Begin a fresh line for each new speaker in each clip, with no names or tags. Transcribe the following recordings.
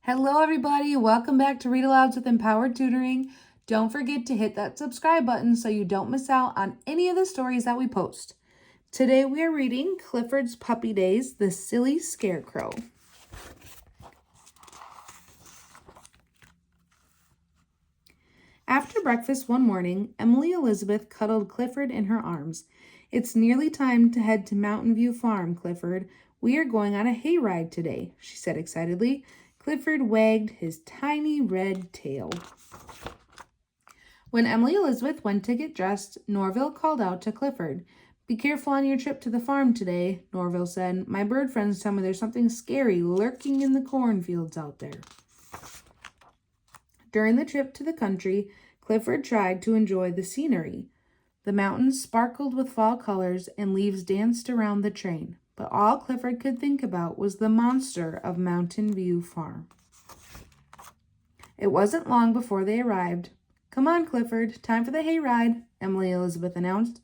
Hello everybody, welcome back to Read-Alouds with Empowered Tutoring. Don't forget to hit that subscribe button so you don't miss out on any of the stories that we post. Today we are reading Clifford's Puppy Days, The Silly Scarecrow. After breakfast one morning, Emily Elizabeth cuddled Clifford in her arms. "It's nearly time to head to Mountain View Farm, Clifford. We are going on a hayride today," she said excitedly. Clifford wagged his tiny red tail. When Emily Elizabeth went to get dressed, Norville called out to Clifford. "Be careful on your trip to the farm today," Norville said. "My bird friends tell me there's something scary lurking in the cornfields out there." During the trip to the country, Clifford tried to enjoy the scenery. The mountains sparkled with fall colors and leaves danced around the train. But all Clifford could think about was the monster of Mountain View Farm. It wasn't long before they arrived. "Come on, Clifford, time for the hayride," Emily Elizabeth announced.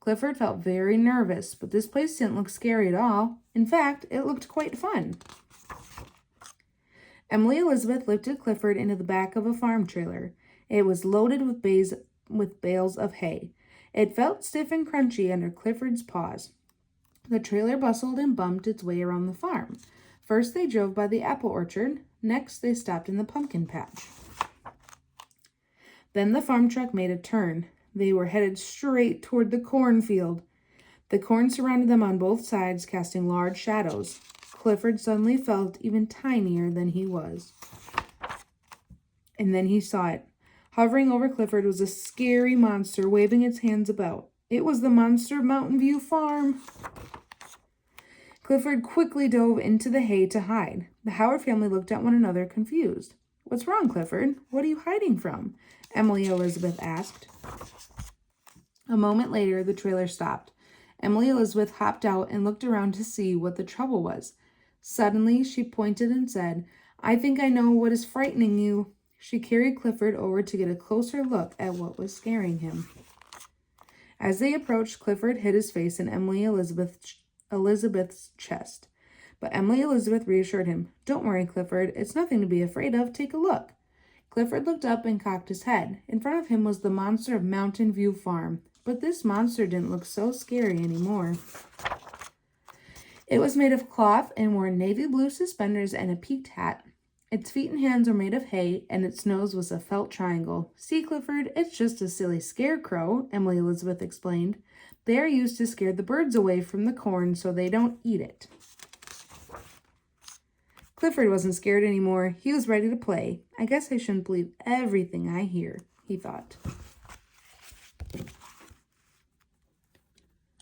Clifford felt very nervous, but this place didn't look scary at all. In fact, it looked quite fun. Emily Elizabeth lifted Clifford into the back of a farm trailer. It was loaded with bales of hay. It felt stiff and crunchy under Clifford's paws. The trailer bustled and bumped its way around the farm. First they drove by the apple orchard. Next they stopped in the pumpkin patch. Then the farm truck made a turn. They were headed straight toward the cornfield. The corn surrounded them on both sides, casting large shadows. Clifford suddenly felt even tinier than he was. And then he saw it. Hovering over Clifford was a scary monster waving its hands about. It was the monster of Mountain View Farm. Clifford quickly dove into the hay to hide. The Howard family looked at one another, confused. "What's wrong, Clifford? What are you hiding from?" Emily Elizabeth asked. A moment later, the trailer stopped. Emily Elizabeth hopped out and looked around to see what the trouble was. Suddenly, she pointed and said, "I think I know what is frightening you." She carried Clifford over to get a closer look at what was scaring him. As they approached, Clifford hid his face in Emily Elizabeth's chest. But Emily Elizabeth reassured him. "Don't worry, Clifford. It's nothing to be afraid of. Take a look." Clifford looked up and cocked his head. In front of him was the monster of Mountain View Farm. But this monster didn't look so scary anymore. It was made of cloth and wore navy blue suspenders and a peaked hat. Its feet and hands were made of hay, and its nose was a felt triangle. "See, Clifford, it's just a silly scarecrow," Emily Elizabeth explained. "They are used to scare the birds away from the corn so they don't eat it." Clifford wasn't scared anymore. He was ready to play. "I guess I shouldn't believe everything I hear," he thought.